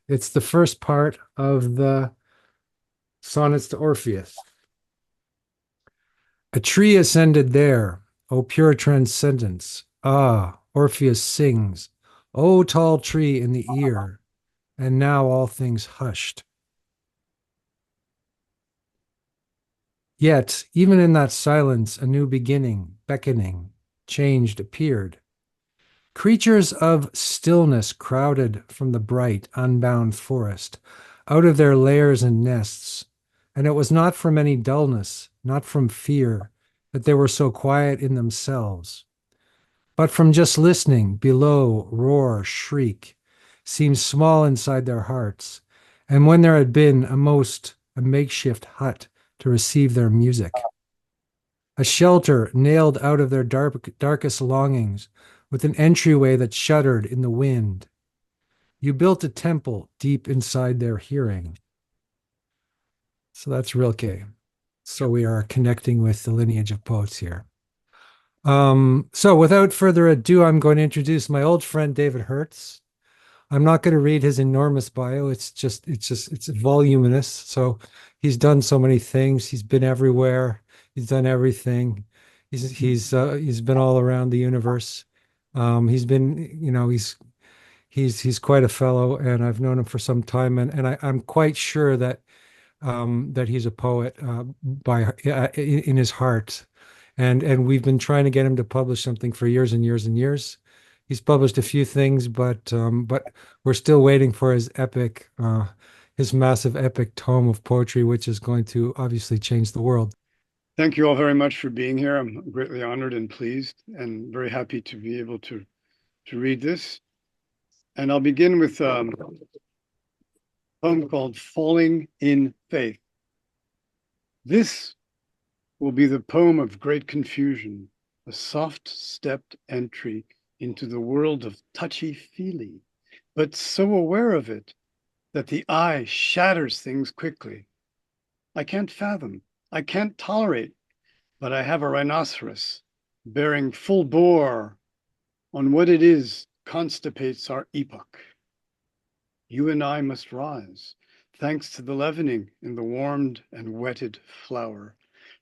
It's the first part of the Sonnets to Orpheus. A tree ascended there, O pure transcendence. Ah, Orpheus sings, O tall tree in the ear, and now all things hushed. Yet, even in that silence, a new beginning, beckoning, changed appeared. Creatures of stillness crowded from the bright, unbound forest, out of their lairs and nests, and it was not from any dullness, not from fear, that they were so quiet in themselves, but from just listening, below, roar, shriek, seemed small inside their hearts, and when there had been a makeshift hut to receive their music, a shelter nailed out of their darkest longings, with an entryway that shuddered in the wind. You built a temple deep inside their hearing. So that's Rilke. So we are connecting with the lineage of poets here. So without further ado, I'm going to introduce my old friend David Herz. I'm not going to read his enormous bio. It's voluminous. So he's done so many things. He's been everywhere. He's done everything. He's been all around the universe. He's been, he's quite a fellow, and I've known him for some time, and I'm quite sure that that he's a poet in his heart, and we've been trying to get him to publish something for years and years and years. He's published a few things, but we're still waiting for his massive epic tome of poetry, which is going to obviously change the world. Thank you all very much for being here. I'm greatly honored and pleased and very happy to be able to read this. And I'll begin with a poem called Falling in Faith. This will be the poem of great confusion, a soft-stepped entry into the world of touchy-feely, but so aware of it that the eye shatters things quickly. I can't fathom, I can't tolerate, but I have a rhinoceros bearing full bore on what it is constipates our epoch. You and I must rise, thanks to the leavening in the warmed and wetted flour,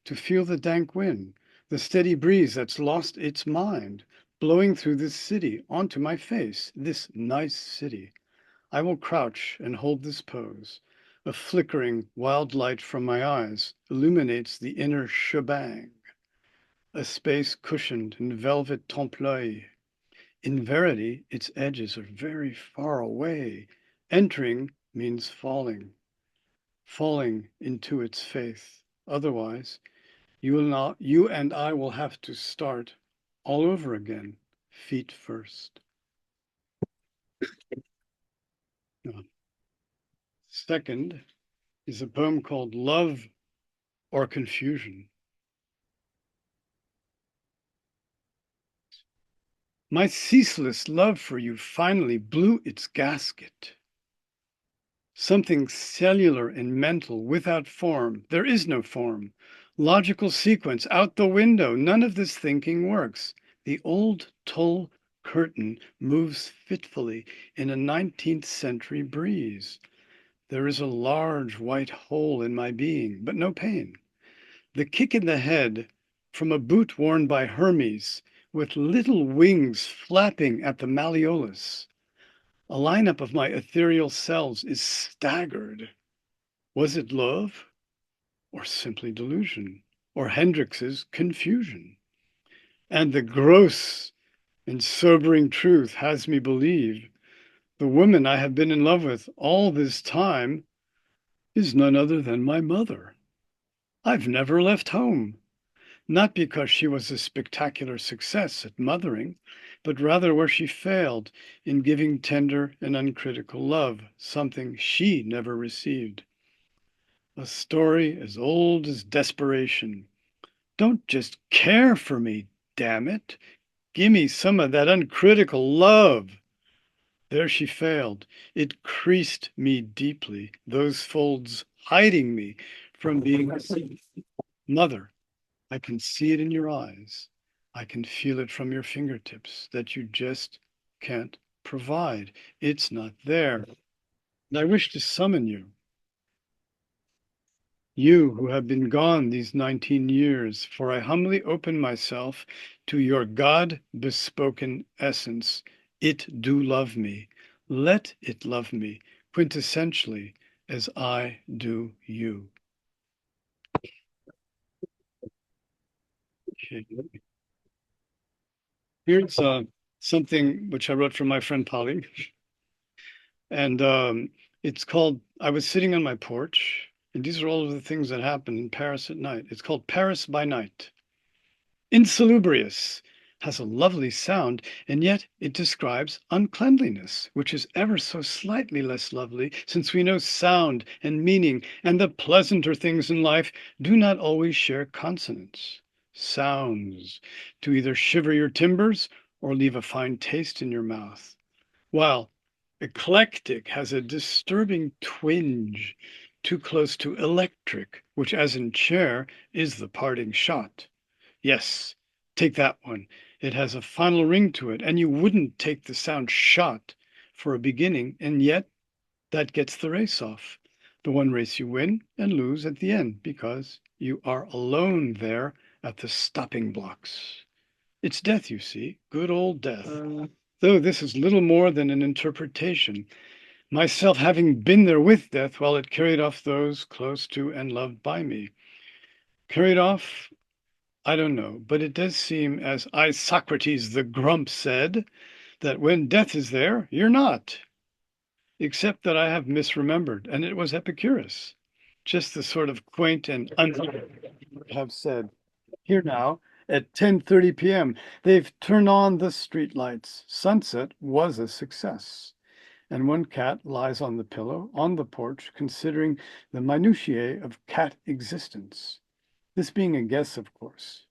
to feel the dank wind, the steady breeze that's lost its mind, blowing through this city onto my face, this nice city. I will crouch and hold this pose. A flickering wild light from my eyes illuminates the inner shebang. A space cushioned in velvet trompe-l'oeil. In verity, its edges are very far away. Entering means falling, falling into its faith. Otherwise, you and I will have to start all over again, feet first. Second is a poem called Love or Confusion. My ceaseless love for you finally blew its gasket. Something cellular and mental without form. There is no form. Logical sequence out the window. None of this thinking works. The old tulle curtain moves fitfully in a 19th century breeze. There is a large white hole in my being, but no pain. The kick in the head from a boot worn by Hermes with little wings flapping at the malleolus. A lineup of my ethereal selves is staggered. Was it love or simply delusion or Hendrix's confusion? And the gross and sobering truth has me believe the woman I have been in love with all this time is none other than my mother. I've never left home, not because she was a spectacular success at mothering, but rather where she failed in giving tender and uncritical love, something she never received. A story as old as desperation. Don't just care for me, damn it. Give me some of that uncritical love. There she failed. It creased me deeply, those folds hiding me from being mother. I can see it in your eyes. I can feel it from your fingertips that you just can't provide. It's not there. and I wish to summon you. You who have been gone these 19 years, for I humbly open myself to your God-bespoken essence. It do love me. Let it love me quintessentially as I do you. Okay. Here's something which I wrote for my friend Polly. And it's called, I was sitting on my porch, and these are all of the things that happen in Paris at night. It's called Paris by Night. Insalubrious has a lovely sound, and yet it describes uncleanliness, which is ever so slightly less lovely, since we know sound and meaning and the pleasanter things in life do not always share consonants. Sounds, to either shiver your timbers or leave a fine taste in your mouth. While eclectic has a disturbing twinge, too close to electric, which, as in chair, is the parting shot. Yes, take that one. It has a final ring to it, and you wouldn't take the sound shot for a beginning, and yet that gets the race off. The one race you win and lose at the end because you are alone there at the stopping blocks. It's death, you see, good old death. Though this is little more than an interpretation, myself having been there with death while it carried off those close to and loved by me. Carried off, I don't know, but it does seem, as I Socrates the Grump said, that when death is there, you're not. Except that I have misremembered, and it was Epicurus. Just the sort of quaint and have said. Here now, at 10:30 p.m., they've turned on the streetlights. Sunset was a success. And one cat lies on the pillow on the porch, considering the minutiae of cat existence. This being a guess, of course.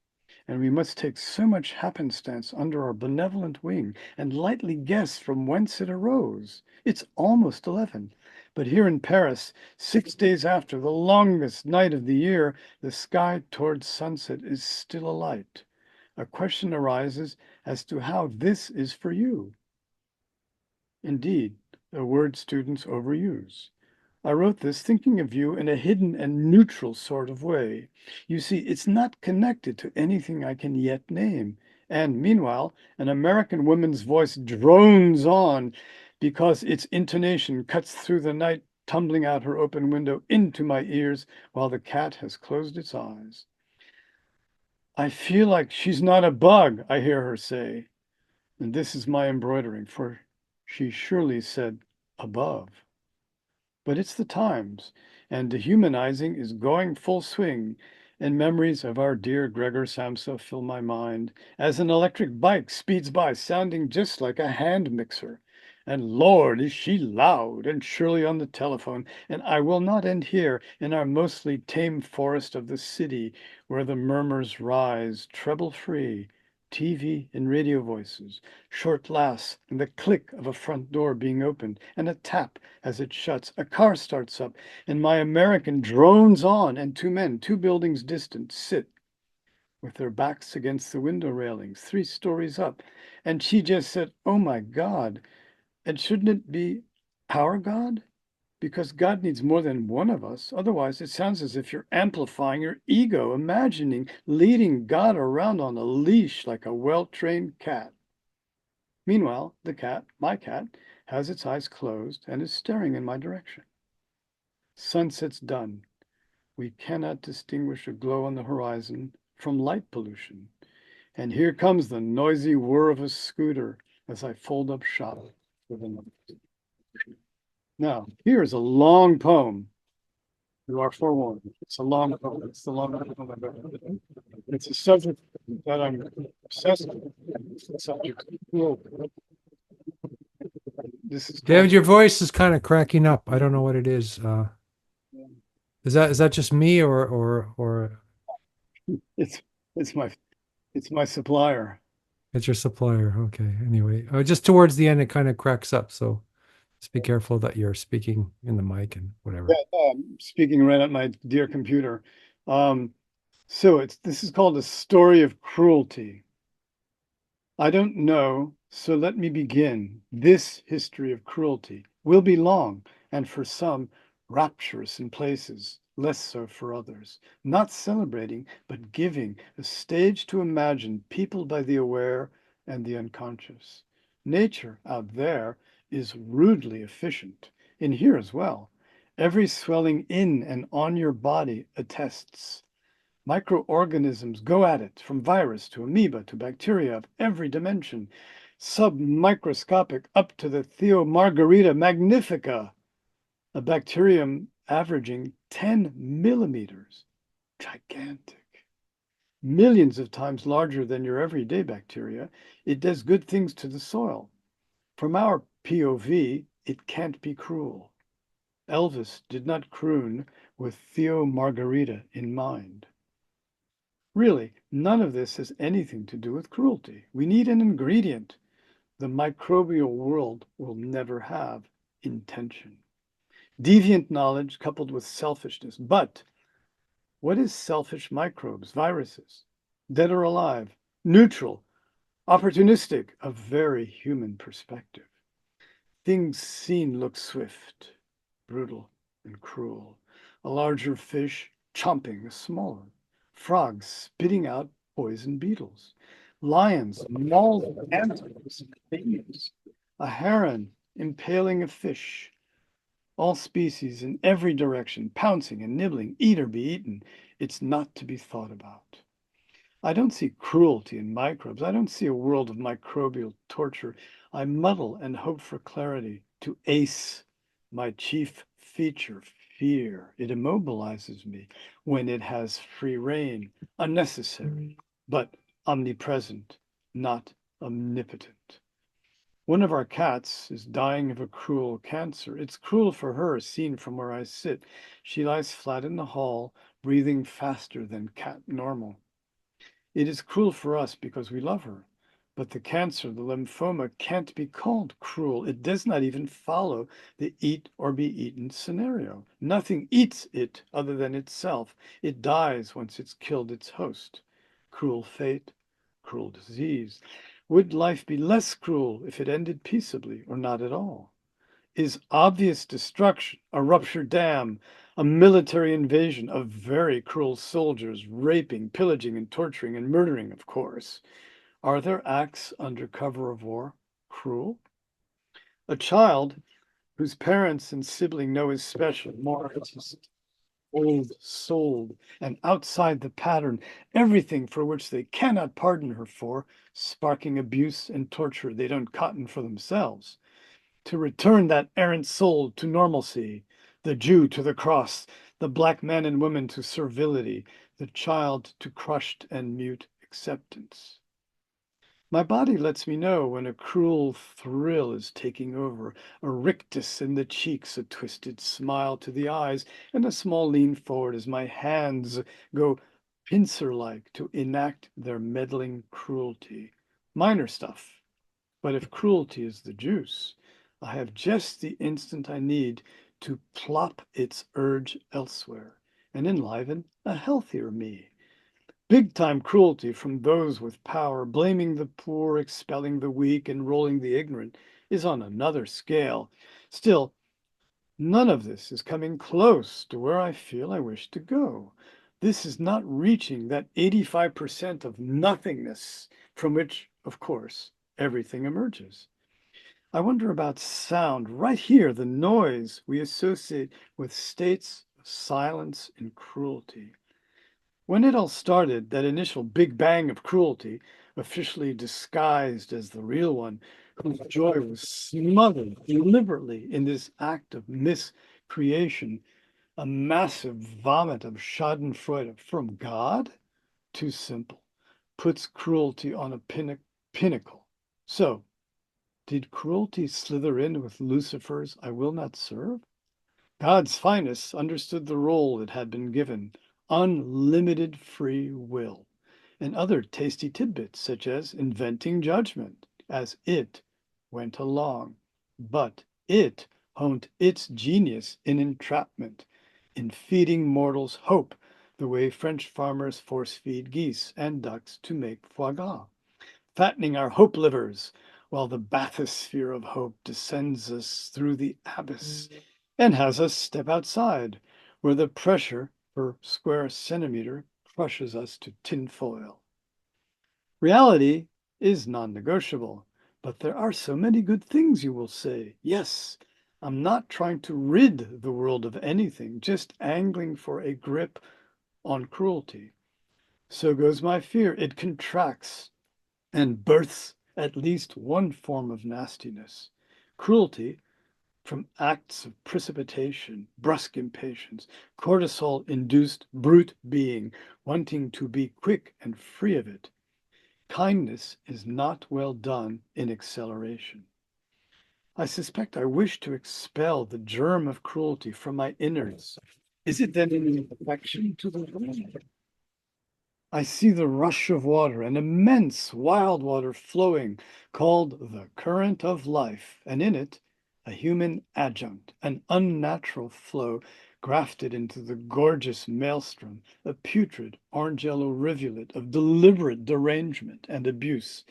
And we must take so much happenstance under our benevolent wing and lightly guess from whence it arose. It's almost 11. But here in Paris, 6 days after the longest night of the year, the sky towards sunset is still alight. A question arises as to how this is for you. Indeed, a word students overuse. I wrote this thinking of you in a hidden and neutral sort of way. You see, it's not connected to anything I can yet name. And meanwhile, an American woman's voice drones on because its intonation cuts through the night, tumbling out her open window into my ears while the cat has closed its eyes. I feel like she's not a bug, I hear her say. And this is my embroidering, for she surely said above. But it's the times, and dehumanizing is going full swing, and memories of our dear Gregor Samsa fill my mind as an electric bike speeds by, sounding just like a hand mixer. And Lord, is she loud and surely on the telephone. And I will not end here in our mostly tame forest of the city, where the murmurs rise treble free, TV and radio voices, short laughs, and the click of a front door being opened, and a tap as it shuts. A car starts up, and my American drones on, and two men, 2 buildings distant, sit with their backs against the window railings, 3 stories up. And she just said, "Oh my God." And shouldn't it be our God? Because God needs more than one of us. Otherwise, it sounds as if you're amplifying your ego, imagining leading God around on a leash like a well-trained cat. Meanwhile, the cat, my cat, has its eyes closed and is staring in my direction. Sunset's done. We cannot distinguish a glow on the horizon from light pollution. And here comes the noisy whir of a scooter as I fold up shop for the night. Now, here is a long poem. You are forewarned. It's a long poem. It's the longest poem I've ever written. It's a subject that I'm obsessed with. It's a subject. This is David, your voice is kind of cracking up. I don't know what it is. Is that just me or it's my supplier. it's your supplier? Okay. Anyway, just towards the end, it kind of cracks up. So just be careful that you're speaking in the mic and whatever. Yeah, speaking right at my dear computer. So this is called A Story of Cruelty. I don't know, so let me begin. This history of cruelty will be long and for some, rapturous in places, less so for others, not celebrating, but giving a stage to imagine, peopled by the aware and the unconscious. Nature out there is rudely efficient, in here as well. Every swelling in and on your body attests. Microorganisms go at it, from virus to amoeba to bacteria of every dimension, submicroscopic up to the Theomargarita magnifica, a bacterium averaging 10 millimeters. Gigantic. Millions of times larger than your everyday bacteria. It does good things to the soil. From our POV, it can't be cruel. Elvis did not croon with Theomargarita in mind. Really, none of this has anything to do with cruelty. We need an ingredient. The microbial world will never have intention. Deviant knowledge coupled with selfishness. But what is selfish microbes, viruses? Dead or alive? Neutral? Opportunistic? A very human perspective. Things seen look swift, brutal, and cruel. A larger fish chomping a smaller. Frogs spitting out poison beetles. Lions mauling antelopes and babies. A heron impaling a fish. All species in every direction, pouncing and nibbling, eat or be eaten. It's not to be thought about. I don't see cruelty in microbes. I don't see a world of microbial torture. I muddle and hope for clarity to ace my chief feature, fear. It immobilizes me when it has free rein, unnecessary, but omnipresent, not omnipotent. One of our cats is dying of a cruel cancer. It's cruel for her, seen from where I sit. She lies flat in the hall, breathing faster than cat normal. It is cruel for us because we love her. But the cancer, the lymphoma, can't be called cruel. It does not even follow the eat or be eaten scenario. Nothing eats it other than itself. It dies once it's killed its host. Cruel fate, cruel disease. Would life be less cruel if it ended peaceably or not at all? Is obvious destruction, a ruptured dam, a military invasion of very cruel soldiers, raping, pillaging, and torturing, and murdering, of course? Are their acts under cover of war cruel? A child whose parents and sibling know is special, more artistic, old-souled, and outside the pattern, everything for which they cannot pardon her for, sparking abuse and torture they don't cotton for themselves. To return that errant soul to normalcy, the Jew to the cross, the black man and woman to servility, the child to crushed and mute acceptance. My body lets me know when a cruel thrill is taking over, a rictus in the cheeks, a twisted smile to the eyes, and a small lean forward as my hands go pincer-like to enact their meddling cruelty. Minor stuff, but if cruelty is the juice, I have just the instant I need to plop its urge elsewhere and enliven a healthier me. Big-time cruelty from those with power, blaming the poor, expelling the weak, and rolling the ignorant, is on another scale. Still, none of this is coming close to where I feel I wish to go. This is not reaching that 85% of nothingness from which, of course, everything emerges. I wonder about sound. Right here, the noise we associate with states of silence and cruelty. When it all started, that initial big bang of cruelty, officially disguised as the real one, whose joy was smothered deliberately in this act of miscreation, a massive vomit of schadenfreude from God? Too simple. Puts cruelty on a pinnacle. So, did cruelty slither in with Lucifer's I will not serve? God's finest understood the role it had been given, unlimited free will, and other tasty tidbits such as inventing judgment as it went along. But it honed its genius in entrapment, in feeding mortals hope, the way French farmers force-feed geese and ducks to make foie gras, fattening our hope livers while the bathysphere of hope descends us through the abyss and has us step outside, where the pressure per square centimeter crushes us to tinfoil. Reality is non-negotiable, but there are so many good things, you will say. Yes, I'm not trying to rid the world of anything, just angling for a grip on cruelty. So goes my fear. It contracts and births at least one form of nastiness. Cruelty from acts of precipitation, brusque impatience, cortisol-induced brute being, wanting to be quick and free of it. Kindness is not well done in acceleration. I suspect I wish to expel the germ of cruelty from my innards. Is it then an affection to the world? I see the rush of water, an immense wild water flowing, called the current of life, and in it, a human adjunct, an unnatural flow grafted into the gorgeous maelstrom, a putrid orange-yellow rivulet of deliberate derangement and abuse,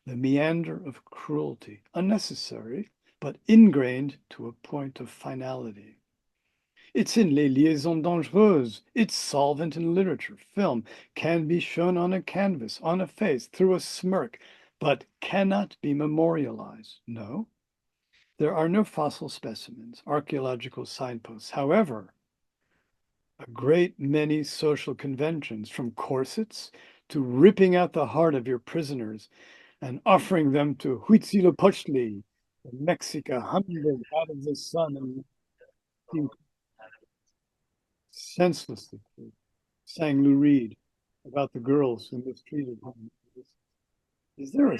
the meander of cruelty, unnecessary, but ingrained to a point of finality. It's in Les Liaisons Dangereuses. It's solvent in literature, film, can be shown on a canvas, on a face, through a smirk, but cannot be memorialized. No, there are no fossil specimens, archaeological signposts. However, a great many social conventions, from corsets to ripping out the heart of your prisoners and offering them to Huitzilopochtli, Mexica, humbled out of the sun and senselessly, sang Lou Reed about the girls who mistreated him. Is there a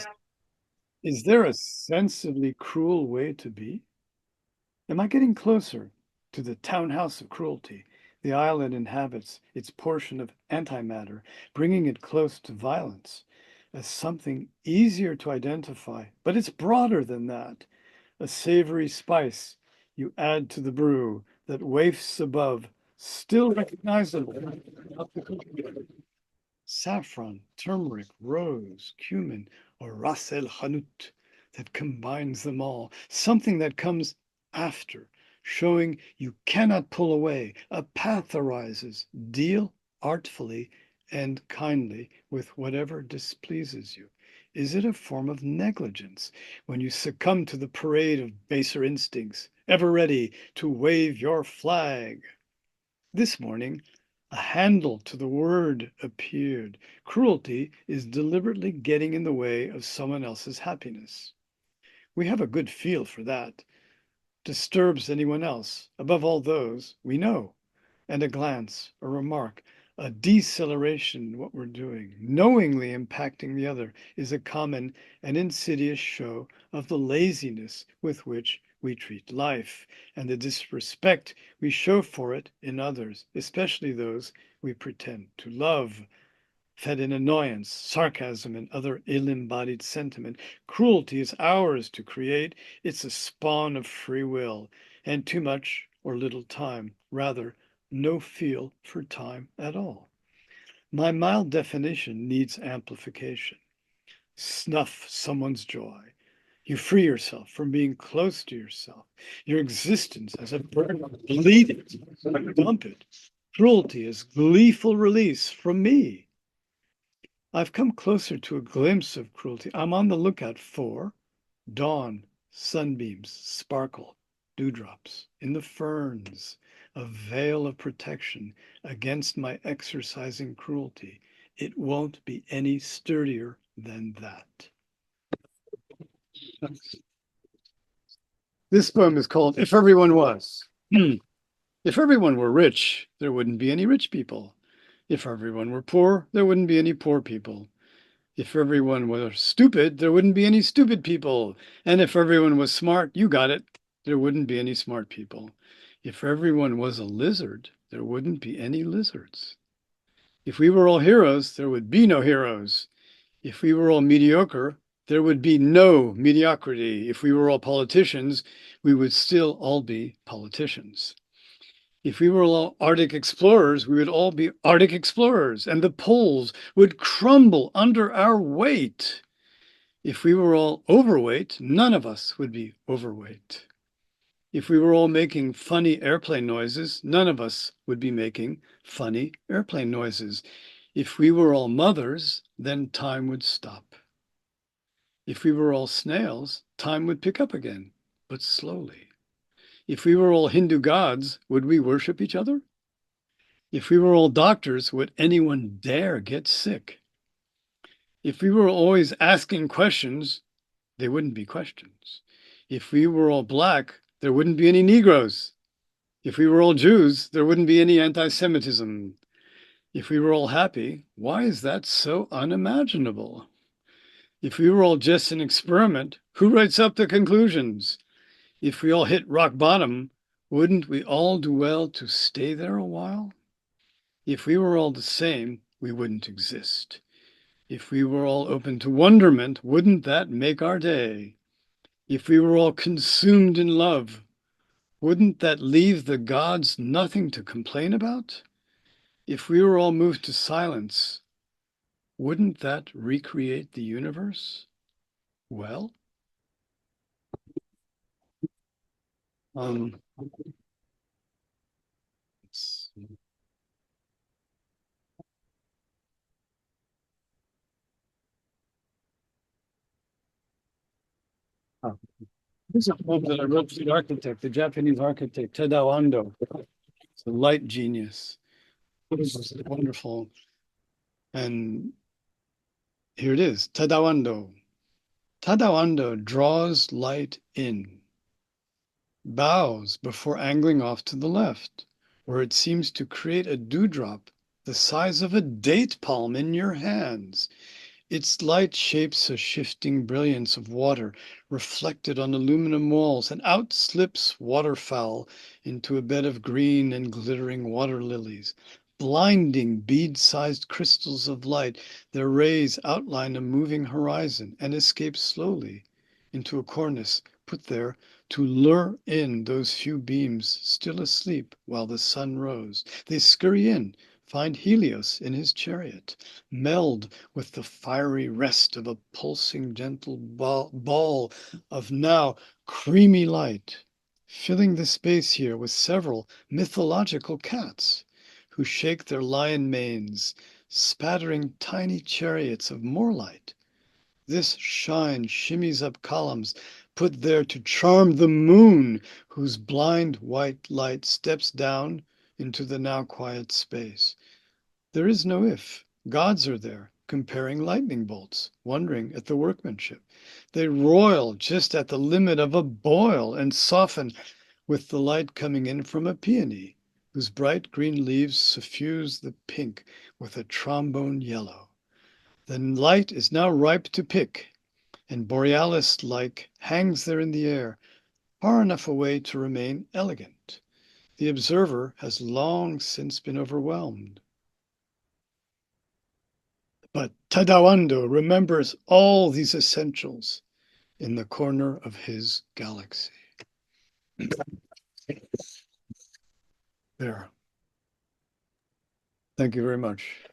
is there a sensibly cruel way to be? Am I getting closer to the townhouse of cruelty the island inhabits, its portion of antimatter, bringing it close to violence as something easier to identify, but it's broader than that, a savory spice you add to the brew that wafts above, still recognizable. Saffron, turmeric, rose, cumin, or ras el hanout that combines them all, something that comes after, showing you cannot pull away, a path arises, deal artfully and kindly with whatever displeases you. Is it a form of negligence when you succumb to the parade of baser instincts, ever ready to wave your flag? This morning, a handle to the word appeared. Cruelty is deliberately getting in the way of someone else's happiness. We have a good feel for that. Disturbs anyone else, above all those we know. And a glance, a remark, a deceleration in what we're doing, knowingly impacting the other, is a common and insidious show of the laziness with which we treat life and the disrespect we show for it in others, especially those we pretend to love. Fed in annoyance, sarcasm, and other ill-embodied sentiment, cruelty is ours to create. It's a spawn of free will, and too much or little time, rather, no feel for time at all. My mild definition needs amplification. Snuff someone's joy. You free yourself from being close to yourself. Your existence as a burden, bleed it, dump it. Cruelty is gleeful release from me. I've come closer to a glimpse of cruelty. I'm on the lookout for dawn, sunbeams, sparkle, dewdrops in the ferns, a veil of protection against my exercising cruelty. It won't be any sturdier than that. This poem is called If Everyone Was. If everyone were rich, there wouldn't be any rich people. If everyone were poor, there wouldn't be any poor people. If everyone were stupid, there wouldn't be any stupid people. And if everyone was smart, you got it, there wouldn't be any smart people. If everyone was a lizard, there wouldn't be any lizards. If we were all heroes, there would be no heroes. If we were all mediocre, there would be no mediocrity. If we were all politicians, we would still all be politicians. If we were all Arctic explorers, we would all be Arctic explorers, and the poles would crumble under our weight. If we were all overweight, none of us would be overweight. If we were all making funny airplane noises, none of us would be making funny airplane noises. If we were all mothers, then time would stop. If we were all snails, time would pick up again, but slowly. If we were all Hindu gods, would we worship each other? If we were all doctors, would anyone dare get sick? If we were always asking questions, they wouldn't be questions. If we were all black, there wouldn't be any Negroes. If we were all Jews, there wouldn't be any anti-Semitism. If we were all happy, why is that so unimaginable? If we were all just an experiment, who writes up the conclusions? If we all hit rock bottom, wouldn't we all do well to stay there a while? If we were all the same, we wouldn't exist. If we were all open to wonderment, wouldn't that make our day? If we were all consumed in love, wouldn't that leave the gods nothing to complain about? If we were all moved to silence, wouldn't that recreate the universe? Well, let's see. Oh, this is a poem that I wrote for the architect, the Japanese architect, Tadao Ando. It's a light genius. This is wonderful. And here it is, Tadao Ando. Tadao Ando draws light in, bows before angling off to the left, where it seems to create a dewdrop the size of a date palm in your hands. Its light shapes a shifting brilliance of water reflected on aluminum walls, and out slips waterfowl into a bed of green and glittering water lilies. Blinding bead-sized crystals of light, their rays outline a moving horizon and escape slowly into a cornice put there to lure in those few beams still asleep while the sun rose. They scurry in, find Helios in his chariot, meld with the fiery rest of a pulsing gentle ball of now creamy light, filling the space here with several mythological cats who shake their lion manes, spattering tiny chariots of more light. This shine shimmies up columns put there to charm the moon, whose blind white light steps down into the now quiet space. There is no if. Gods are there, comparing lightning bolts, wondering at the workmanship. They roil just at the limit of a boil and soften with the light coming in from a peony, whose bright green leaves suffuse the pink with a trombone yellow. The light is now ripe to pick, and borealis-like hangs there in the air, far enough away to remain elegant. The observer has long since been overwhelmed. But Tadao Ando remembers all these essentials in the corner of his galaxy. There. Thank you very much.